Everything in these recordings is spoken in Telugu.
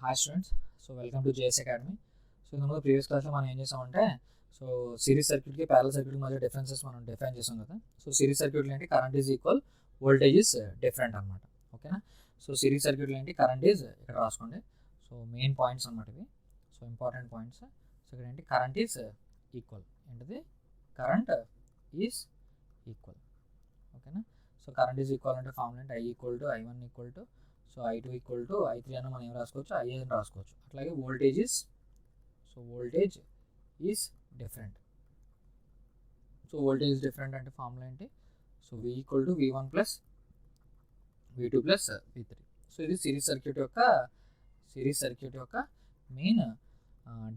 Hi students. So welcome to JS academy. So ఇంతకుముందు ప్రీవియస్ క్లాస్లో మనం ఏం చేసామంటే సో సిరీస్ సర్క్యూట్కి ప్యారలల్ సర్క్యూట్కి మధ్య డిఫరెన్సెస్ మనం డిఫైన్ చేసాం కదా. సో సిరీస్ సర్క్యూట్లు ఏంటి, current is equal, voltage is different అనమాట. ఓకేనా. సో సిరీస్ సర్క్యూట్లు ఏంటి, కరెంట్ ఈజ్ ఇక్కడ రాసుకోండి. సో మెయిన్ పాయింట్స్ అనమాట ఇవి. So important points. సో ఇక్కడ ఏంటి, కరెంట్ ఈజ్ ఈక్వల్. ఏంటిది, కరెంట్ ఈజ్ ఈక్వల్. ఓకేనా. సో కరెంట్ ఈజ్ ఈక్వల్ అంటే ఫార్ములా అంటే I equal to I1 equal to so I2 equal to I3 అని మనం ఏం రాసుకోవచ్చు, I అని రాసుకోవచ్చు. అట్లాగే voltage is different. So voltage different అంటే ఫార్ములా ఏంటి, so V equal to V1 plus V2 plus V3. So ఇది సిరీస్ సర్క్యూట్ యొక్క మెయిన్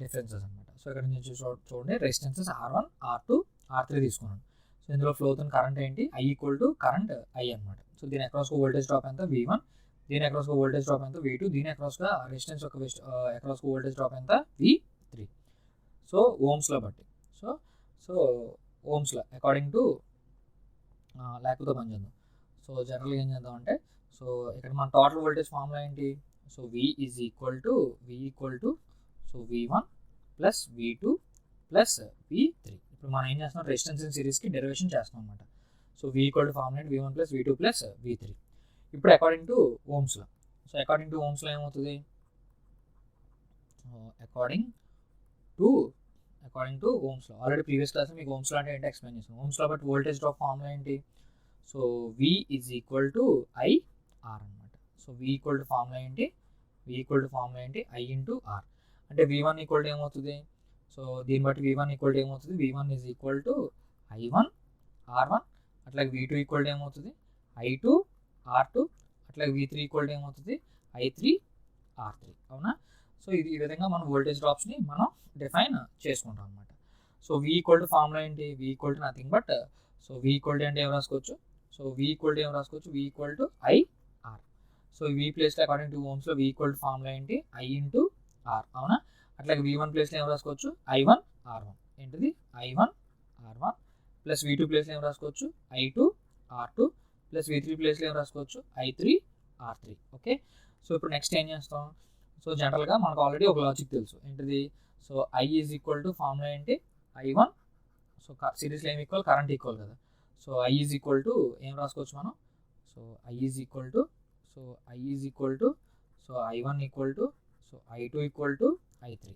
డిఫరెన్సెస్ అనమాట. సో ఇక్కడ నుంచి చూడండి, రెసిస్టెన్సెస్ R1, R2, R3 తీసుకున్నాను. సో ఇందులో ఫ్లో అవుతున్న కరెంట్ ఏంటి, I equal to current I అనమాట. సో దీని అక్రాస్గా వోల్టేజ్ డ్రాప్ ఎంత V1, దీని అక్రాస్గా వోల్టేజ్ డ్రాప్ ఎంత V2, దీని అక్రాస్గా రెసిస్టెన్స్ యొక్క అక్రాస్గా వోల్టేజ్ డ్రాప్ ఎంత V3. సో ఓమ్స్లో బట్టి సో ఓమ్స్లో అకార్డింగ్ టు లేకపోతే పని చేద్దాం. సో జనరల్గా ఏం చేద్దాం అంటే, సో ఇక్కడ మన టోటల్ వోల్టేజ్ ఫార్ములా ఏంటి, so V equal to so V1 plus V2 plus V3. ఇప్పుడు మనం ఏం చేస్తున్నాం, రెసిస్టెన్స్ ఇన్ సిరీస్కి డెరివేషన్ చేస్తాం అనమాట. So V equal to formula V1 plus V2 plus V3. ఇప్పుడు according to Ohm's law, so according to Ohm's law ఏమవుతుంది, according to Ohm's law already previous క్లాస్లో మీకు ఓమ్స్లో అంటే ఏంటి ఎక్స్ప్లెయిన్ చేస్తాను. Ohm's law but voltage drop formula ఏంటి, so V equal to IR అనమాట. So V equal to formula ఏంటి, I ఇంటూ R. అంటే V1 ఈక్వల్ టు ఏమవుతుంది, సో దీన్ని బట్టి V1 ఈక్వల్ టు ఏమవుతుంది, V1 is equal to I1 R1. అట్లాగే V2 ఈక్వల్ టు ఏమవుతుంది, I2 R2. అట్లాగే V3 ఈక్వల్ టు ఏమవుతుంది, I3 R3. అవునా. సో ఇది ఈ విధంగా మనం వోల్టేజ్ డ్రాప్స్ని మనం డిఫైన్ చేసుకుంటాం అనమాట. So V equal to formula ఏంటి, V equal to nothing but so V equal to అంటే ఏం రాసుకోవచ్చు, so V equal to V equal to IR. So V ప్లేస్లో according to Ohm's law V equal to formula ఏంటి, I ఇంటూ R. అవునా. అట్లాగే V1 ప్లేస్లో ఏం రాసుకోవచ్చు, I1 R1. ఏంటిది I1 R1 ప్లస్ V2 ప్లేస్లో ఏం రాసుకోవచ్చు, I2 R2 ప్లస్ V3 ప్లేస్లో ఏం రాసుకోవచ్చు, I3 R3. ఓకే. సో ఇప్పుడు నెక్స్ట్ ఏం చేస్తాం, సో జనరల్గా మనకు ఆల్రెడీ ఒక లాజిక్ తెలుసు. ఏంటిది, so I is equal to formula ఏంటి, I1. సో సిరీస్లో ఏం ఈక్వల్, కరెంట్ ఈక్వల్ కదా. So I is equal to ఏం రాసుకోవచ్చు మనం, so I is equal to so I1 equal to so I2 equal to I3.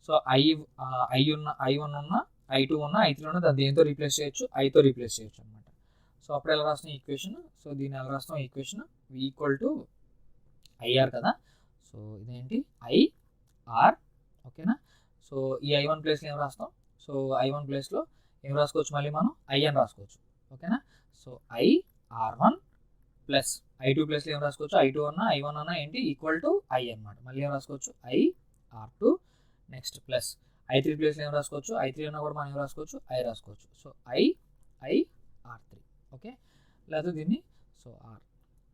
So I1 ఉన్న I2 ఉన్న I3 ఉన్న దాన్ని దేంతో రీప్లేస్ చేయొచ్చు, Iతో రీప్లేస్ చేయొచ్చు అనమాట. సో అప్పుడు ఎలా రాస్తాం ఈక్వేషన్, సో దీన్ని ఎలా రాస్తాం equation, V equal to IR కదా. సో ఇదేంటి IR. ఓకేనా. సో ఈ I1 ప్లేస్లో ఏం రాస్తాం, సో I1 ప్లేస్లో ఏం రాసుకోవచ్చు, మళ్ళీ మనం I అని రాసుకోవచ్చు. ఓకేనా. సో IR1 ప్లస్ I2 ప్లేస్లో ఏం రాసుకోవచ్చు, I2 అన్న I1 అన్న ఏంటి ఈక్వల్ టు I అనమాట. మళ్ళీ ఏం రాసుకోవచ్చు, IR2. నెక్స్ట్ ప్లస్ I3 ప్లేస్లో ఏం రాసుకోవచ్చు, I3 అన్న కూడా మనం ఏం రాసుకోవచ్చు, I రాసుకోవచ్చు. So IR3. ఓకే. లేదా దీన్ని సో R,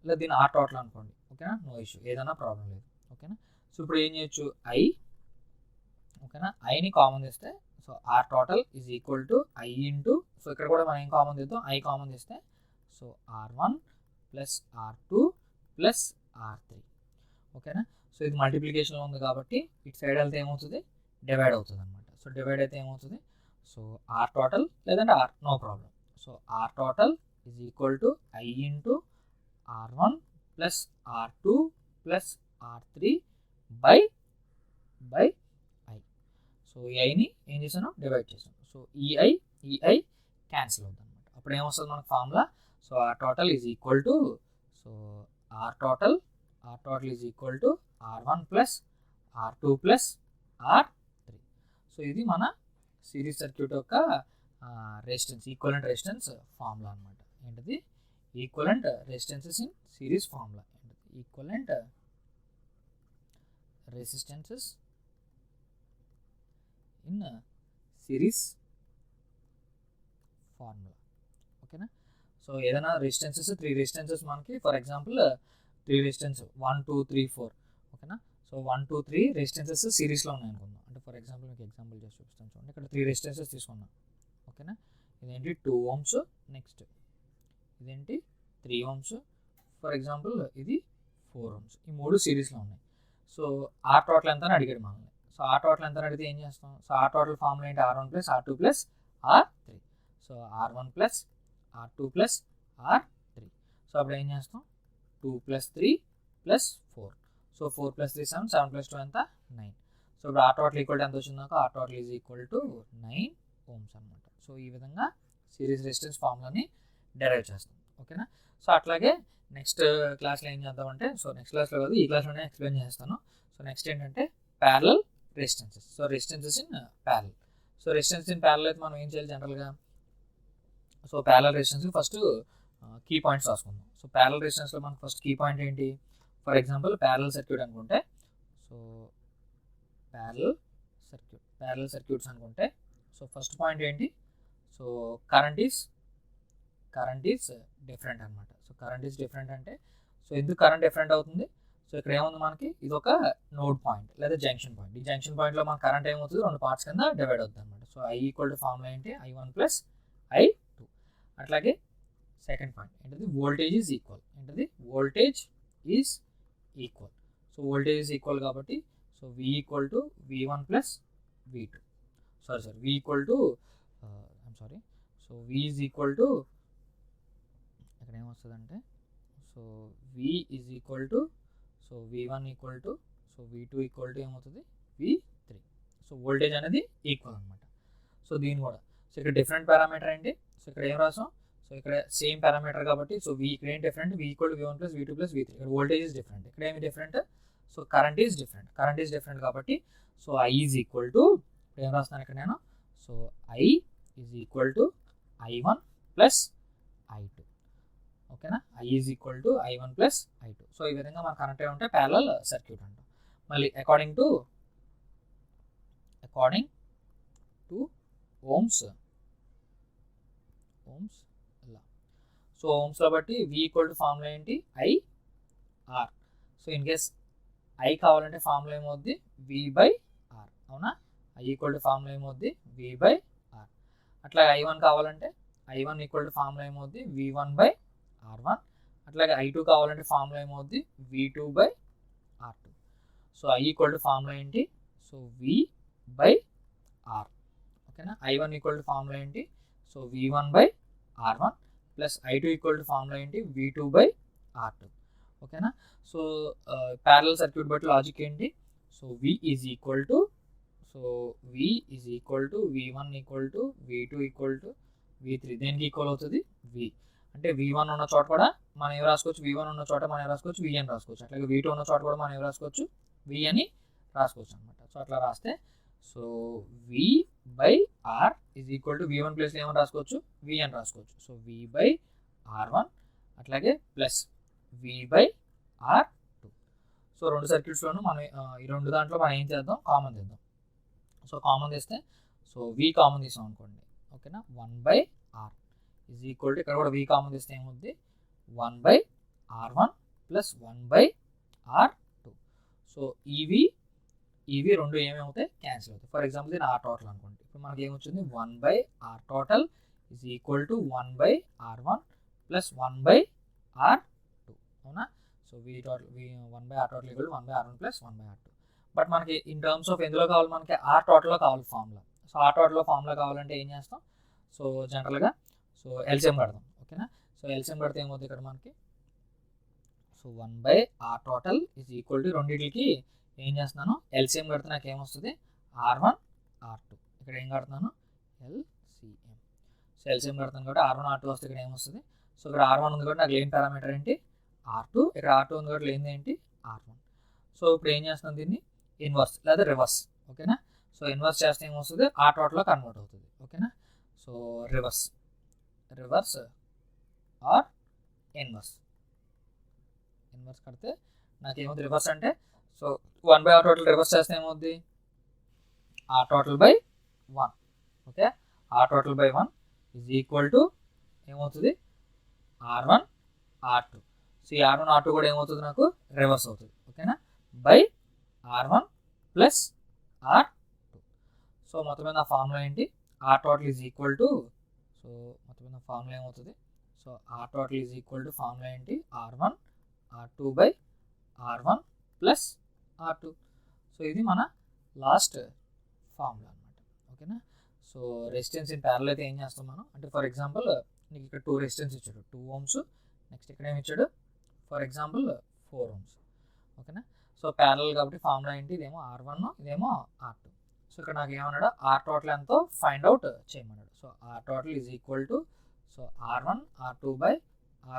లేదా దీన్ని R టోటల్ అనుకోండి. ఓకేనా, నో ఇష్యూ, ఏదైనా ప్రాబ్లం లేదు. ఓకేనా. సో ఇప్పుడు ఏం చేయొచ్చు, ఓకేనా, ఐని కామన్ చేస్తే so R total is equal to I into, so ఇక్కడ కూడా మనం ఏం కామన్ చేద్దాం, I కామన్ చేస్తే so R1 plus R2 plus R3. ఓకేనా. సో ఇది మల్టిప్లికేషన్లో ఉంది కాబట్టి ఇటు సైడ్ వెళ్తే ఏమవుతుంది, డివైడ్ అవుతుంది అనమాట. సో డివైడ్ అయితే ఏమవుతుంది, సో R టోటల్ లేదంటే R, no problem. So R total is equal to I into R1 plus R2 plus R3 by I. So ఈ ఐని ఏం చేశాను, డివైడ్ చేశాను. సో ఈ ఐ క్యాన్సిల్ అవుతుంది అనమాట. అప్పుడు ఏమొస్తుంది మనకు formula, so R total is equal to so R total is equal to R1 plus R2 plus R3. So ఇది మన సిరీస్ సర్క్యూట్ యొక్క రెసిస్టెన్స్, ఈక్వలెంట్ రెసిస్టెన్స్ ఫార్ములా అనమాట. ఏంటిది, equivalent resistances in series formula. Equivalent resistances in series formula. ఓకేనా. సో ఏదైనా రెసిస్టెన్సెస్ 3 రెసిస్టెన్సెస్ మనకి, ఫర్ ఎగ్జాంపుల్ 3 రెసిస్టెన్స్ 1 2 3 4. ఓకేనా. సో 1 2 3 రెసిస్టెన్సెస్ సిరీస్లో ఉన్నాయి అనుకుందాం. అంటే ఫర్ ఎగ్జాంపుల్ మీకు ఎగ్జాంపుల్ చేసి చూపిస్తాను చూడండి. ఇక్కడ 3 రెసిస్టెన్సెస్ తీసుకున్నాం. ఓకేనా. ఇదేంటి 2 ohms, నెక్స్ట్ ఇదేంటి 3 ohms, ఫర్ ఎగ్జాంపుల్ ఇది 4 ohms. ఈ 3 సిరీస్లో ఉన్నాయి. సో ఆర్ టోటల్ ఎంత అని అడిగాడు మనల్ని. సో ఆర్ టోటల్ ఎంత అని అడిగితే ఏం చేస్తాం? సో ఆర్ టోటల్ ఫార్ములా ఏంటి? R1 plus R2 plus R3. So R1 plus R2 plus R3. So అప్పుడు ఏం చేస్తాం? 2 plus 3 plus 4. So 4 plus 3 7, 7 plus 2 ఎంత? 9. సో ఇప్పుడు ఆర్ టోటల్ ఈక్వల్ ఎంత వచ్చింది నాకు? R total is equal to 9 ohms అనమాట. సో ఈ విధంగా సిరీస్ రెసిస్టెన్స్ ఫార్ములాని డెరైవ్ చేస్తాం. ఓకేనా? సో అట్లాగే నెక్స్ట్ క్లాస్లో ఏం చేద్దామంటే, సో నెక్స్ట్ క్లాస్లో కాదు ఈ క్లాస్లోనే ఎక్స్ప్లెయిన్ చేస్తాను. సో నెక్స్ట్ ఏంటంటే parallel resistances. So resistances in parallel. So resistance in parallel అయితే మనం ఏం చేయాలి జనరల్గా? So parallel resistance first key points రాసుకుందాం. సో ప్యారలల్ రెసిస్టెన్స్లో మనకు ఫస్ట్ కీ పాయింట్ ఏంటి? ఫర్ ఎగ్జాంపుల్ ప్యారలల్ సర్క్యూట్ అనుకుంటే, సో ప్యారలల్ సర్క్యూట్స్ అనుకుంటే, సో ఫస్ట్ పాయింట్ ఏంటి? సో కరెంట్ ఈజ్ డిఫరెంట్ అనమాట. సో కరెంట్ ఈజ్ డిఫరెంట్ అంటే, సో ఎందుకు కరెంట్ డిఫరెంట్ అవుతుంది? సో ఇక్కడ ఏముంది మనకి? ఇది ఒక నోడ్ పాయింట్ లేదా జంక్షన్ పాయింట్. ఈ జంక్షన్ పాయింట్లో మన కరెంట్ ఏమవుతుంది? రెండు పార్ట్స్ కింద డివైడ్ అవుతుంది అనమాట. So I equal to formula ఏంటి? I1 plus I2. అట్లాగే సెకండ్ పాయింట్ ఏంటిది? Voltage is equal. ఏంటిది? Voltage is equal. So voltage is equal కాబట్టి so V equal to V1 plus V2. V equal to so V is equal to ఇక్కడ ఏమొస్తుందంటే, so V is equal to so V1 equal to so V2 equal to ఏమవుతుంది? V3. సో వోల్టేజ్ అనేది ఈక్వల్ అనమాట. సో దీని కూడా సో ఇక్కడ డిఫరెంట్ పారామీటర్ ఏంటి? సో ఇక్కడ ఏం రాసాం? సో ఇక్కడ సేమ్ పారామీటర్ కాబట్టి సో V ఇక్కడ ఏం different? V equal to V1 plus V2 plus V3. ఇక్కడ వోల్టేజ్ ఈజ్ డిఫరెంట్. ఇక్కడ ఏమి different? So current is different కాబట్టి so I is equal to ఇప్పుడు ఏం రాస్తున్నాను ఇక్కడ నేను? So I is equal to I1 plus I2. ఓకేనా? I is equal to I1 plus I2. So ఈ విధంగా మన కరెంట్ ఏమంటే ప్యారలల్ సర్క్యూట్ అంటాం. మళ్ళీ అకార్డింగ్ టు ఓమ్స్ ఇలా. సో ఓమ్స్లో బట్టి V ఈక్వల్ టు ఫార్ములా ఏంటి? IR. So in case I కావాలంటే ఫార్ములా ఏమవుద్ది? V/R. అవునా? I ఈక్వల్ టు ఫార్ములా ఏమవుద్ది? V/R. అట్లాగే I1 కావాలంటే I1 ఈక్వల్ టు ఫార్ములా ఏమవుద్ది? V1/R1. అట్లాగే I2 కావాలంటే ఫార్ములా ఏమవుద్ది? V2/R2. So I equal to formula ఏంటి? So V/R. ఓకేనా? I1 ఈక్వల్ టు ఫార్ములా ఏంటి? So V1/R1 plus I2 equal to formula ఏంటి? V2/R2. ఓకేనా? సో ప్యారలల్ సర్క్యూట్ బట్టి లాజిక్ ఏంటి? So V is equal to V1 equal to V2 equal to V3. దేనికి ఈక్వల్ అవుతుంది? V. అంటే V1 ఉన్న చోట కూడా మనం ఏం రాసుకోవచ్చు? V1 ఉన్న చోట మనం ఏం రాసుకోవచ్చు? V అని రాసుకోవచ్చు. అట్లాగే V2 ఉన్న చోట కూడా మనం ఏం రాసుకోవచ్చు? V అని రాసుకోవచ్చు అనమాట. సో అట్లా రాస్తే so V/R is equal to V1 plus ఏమని రాసుకోవచ్చు? V అని రాసుకోవచ్చు. సో V/R1 అట్లాగే ప్లస్ V/R2. సో రెండు సర్క్యూట్స్లోనూ మనం ఈ రెండు దాంట్లో మనం ఏం చేద్దాం? కామన్ తీద్దాం. సో కామన్ తీస్తే సో V కామన్ తీసాం అనుకోండి. ఓకేనా? 1/R ఈజ్ ఈక్వల్ టు ఇక్కడ కూడా V కామన్ తీస్తే ఏమవుద్ది? 1/R1 plus 1/R2. సో ఇవి రెండు ఏమవుతాయి? క్యాన్సిల్ అవుతాయి. ఫర్ ఎగ్జాంపుల్ దీని R టోటల్ అనుకోండి. ఇప్పుడు మనకి ఏమొచ్చింది? 1/R total is equal to 1/R1 plus 1/R2. అవునా? So V total 1/R total equal to 1/R1 plus 1/R2. But మనకి ఇన్ టర్మ్స్ ఆఫ్ ఎందులో కావాలి? మనకి R టోటల్లో కావాలి ఫార్ములా. సో R టోటల్లో ఫార్ములా కావాలంటే ఏం చేస్తాం? సో జనరల్గా సో ఎల్సిఎం కడదాం. ఓకేనా? సో ఎల్సిఎం కడితే ఏమవుతుంది ఇక్కడ మనకి? So 1/R total is equal to రెండింటికి ఏం చేస్తున్నాను? ఎల్సిఎం కడితే నాకు ఏమొస్తుంది? R1 R2. ఇక్కడ ఏం కడుతున్నాను? LCM. సో ఎల్సిఎం కడతాను కాబట్టి R1 R2 వస్తే ఇక్కడ ఏమొస్తుంది? సో ఇక్కడ R1 ఉంది కాబట్టి నాకు లేని పారామీటర్ ఏంటి? R2. ఇక్కడ R2 ఉంది కాబట్టి లేనిది ఏంటి? R1. సో ఇప్పుడు ఏం చేస్తున్నాను? దీన్ని ఇన్వర్స్ లేదా రివర్స్. ఓకేనా? సో ఇన్వర్స్ చేస్తే ఏమొస్తుంది? R టోటల్లో కన్వర్ట్ అవుతుంది. ఓకేనా? సో రివర్స్ ఆర్ ఇన్వర్స్ కడితే నాకు ఏమవుతుంది? రివర్స్ అంటే సో 1/R టోటల్ రివర్స్ చేస్తే ఏమవుద్ది? R total by 1. Okay? R total by 1 is equal to ఏమవుతుంది? R1 R2. సో ఈ R1 R2 కూడా ఏమవుతుంది? నాకు రివర్స్ అవుతుంది. ఓకేనా? By R1 plus R2. So మొత్తం మీద ఫార్ములా ఏంటి? R total is equal to so మొత్తం మీద ఫార్ములా ఏమవుతుంది? So R total is equal to formula ఏంటి? R1 R2 by R1 plus R2. So ఇది మన లాస్ట్ ఫార్ములా అనమాట. ఓకేనా. సో రెసిస్టెన్స్ ఇన్ ప్యారలల్ అయితే ఏం చేస్తాం మనం అంటే ఫర్ ఎగ్జాంపుల్ నీకు ఇక్కడ 2 రెసిస్టెన్స్ ఇచ్చాడు 2 ohms, నెక్స్ట్ ఇక్కడ ఏమి ఇచ్చాడు ఫర్ ఎగ్జాంపుల్ 4 ohms. ఓకేనా. సో ప్యారలల్ కాబట్టి ఫార్ములా ఏంటి, ఇదేమో R1 ఇదేమో R2. సో ఇక్కడ నాకు ఏమన్నాడు R టోటల్ ఎంతో ఫైండ్ అవుట్ చేయమన్నాడు. So R total is equal to so R1 R2 by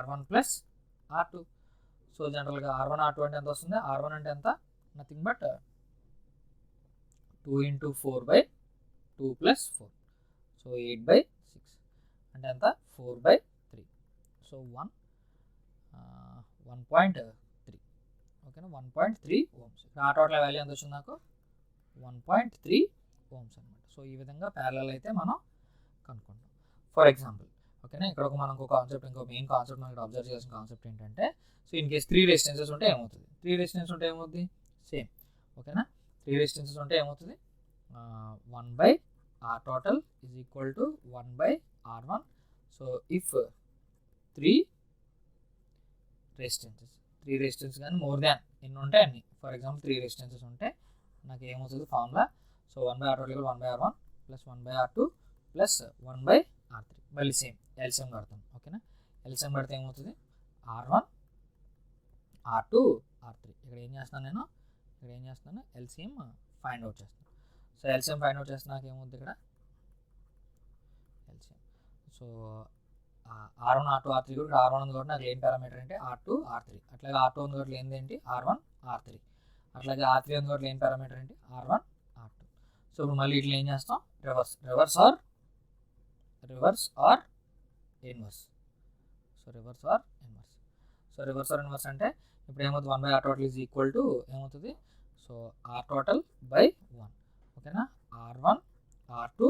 R1 plus R2. So జనరల్గా R1 R2 అంటే ఎంత వస్తుంది, R1 అంటే ఎంత nothing but 2 into 4 by 2 plus 4. So 8 by 6 అంటే ఎంత 4 by 3. సో 1.3. ఓకేనా 1.3 ohms. ఆ టోటల్ వాల్యూ ఎంత వచ్చింది నాకు 1.3 ohms అనమాట. సో ఈ విధంగా ప్యారలల్ అయితే మనం కనుక్కుంటాం. ఫర్ ఎగ్జాంపుల్ ఓకేనా ఇక్కడ మనకు కాన్సెప్ట్ ఇంకో మెయిన్ కాన్సెప్ట్ మనం అబ్జర్వ్ చేయాల్సిన కాన్సెప్ట్ ఏంటంటే సో ఇన్ కేస్ 3 రెసిస్టెన్సెస్ ఉంటే ఏమవుతుంది, 3 రెసిస్టెన్స్ ఉంటే ఏమవుతుంది సేమ్. ఓకేనా 3 రెసిస్టెన్సెస్ ఉంటే ఏమవుతుంది 1 by R total is equal to 1 by R1. So if 3 resistance కానీ మోర్ దాన్ ఎన్ని ఉంటాయి అన్ని, ఫర్ ఎగ్జాంపుల్ 3 రెసిస్టెన్సెస్ ఉంటే నాకు ఏమవుతుంది formula so 1 by R total 1 by R1 plus 1 by R2 plus 1 by R3. మళ్ళీ సేమ్ ఎల్సిఎం కడతాం. ఓకేనా ఎల్సిఎం కడితే ఏమవుతుంది R1 R2 R3. ఇక్కడ ఏం చేస్తాను ఎల్సిఎం ఫైండ్ అవుట్ చేస్తాను. సో ఎల్సిఎం ఫైండ్ అవుట్ చేస్తే నాకు ఏమవుతుంది ఇక్కడ LCM. So R1 R2 R3 కూడా R1 ఉంది కాబట్టి నాకు లేని పారామీటర్ అంటే R2 R3. అట్లాగే R2 ఉంది కాబట్టి లేనిది ఏంటి R1 R3. అట్లాగే R3 ఉంది కాబట్టి లేని పారామీటర్ ఏంటి R1 R2. సో ఇప్పుడు మళ్ళీ ఇట్లా ఏం చేస్తాం reverse are inverse. So reverse are inverse అంటే ఇప్పుడు ఏమవుతుంది 1 by R total is equal to ఏమవుతుంది సో R total by 1. ఓకేనా R1 R2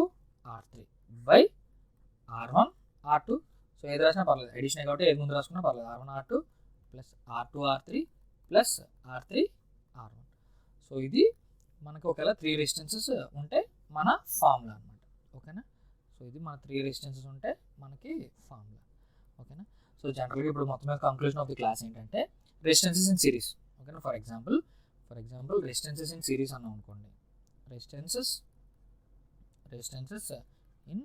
R3 by R1 R2. So ఏది రాసినా పర్లేదు, అడిషనల్ కాబట్టి ఏది ముందు రాసుకున్నా పర్లేదు. R1 R2 plus R2 R3 plus R3 R1. So ఇది మనకు ఒకవేళ 3 రెసిస్టెన్సెస్ ఉంటే మన ఫార్ములా అనమాట. ఓకేనా సో ఇది మన 3 రెసిస్టెన్సెస్ ఉంటే మనకి ఫార్ములా. ఓకేనా సో జనరల్గా ఇప్పుడు మొత్తం మీద కంక్లూజన్ ఆఫ్ ది క్లాస్ ఏంటంటే రెసిస్టెన్సెస్ ఇన్ సిరీస్. ఓకేనా for example resistances in series అన్నాం అనుకోండి, రెసిస్టెన్సెస్ ఇన్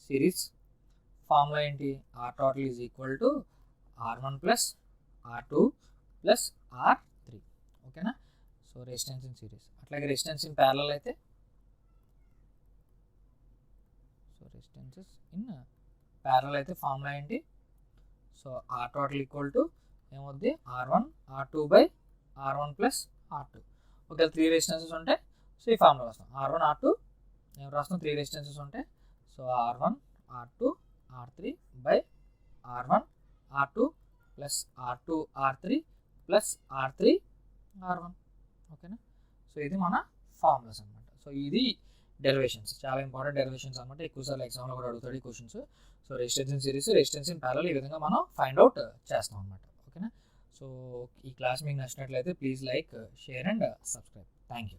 సిరీస్ ఫార్ములా ఏంటి R total is equal to R1 plus R2 plus R3. ఓకేనా సో రెసిస్టెన్స్ ఇన్ సిరీస్. అట్లాగే రెసిస్టెన్స్ ఇన్ ప్యారలల్ అయితే ఫార్ములా ఏంటి so R total equal to ఏమవుద్ది R1 R2 by R1 plus R2. ఒకవేళ 3 రెసిస్టెన్సెస్ ఉంటే సో ఈ ఫార్ములా వస్తాం R1 R2 ఏం రాస్తాం 3 రెసిస్టెన్సెస్ ఉంటే so R1 R2 R3 by R1 R2 plus R2 R3 plus R3 R1. ఓకేనా సో ఇది మన ఫార్ములాస్ అనమాట. సో ఇది డెరివేషన్స్, చాలా ఇంపార్టెంట్ డెరివేషన్స్ అనమాట. ఎక్కువసార్లు ఎగ్జామ్లో కూడా అడుగుతాడు ఈ questions. So resistance in series, resistance in parallel ఈ విధంగా మనం ఫైండ్ అవుట్ చేస్తాం అనమాట. ఓకేనా సో ఈ క్లాస్ మీకు నచ్చినట్లయితే please like, share and subscribe. Thank you.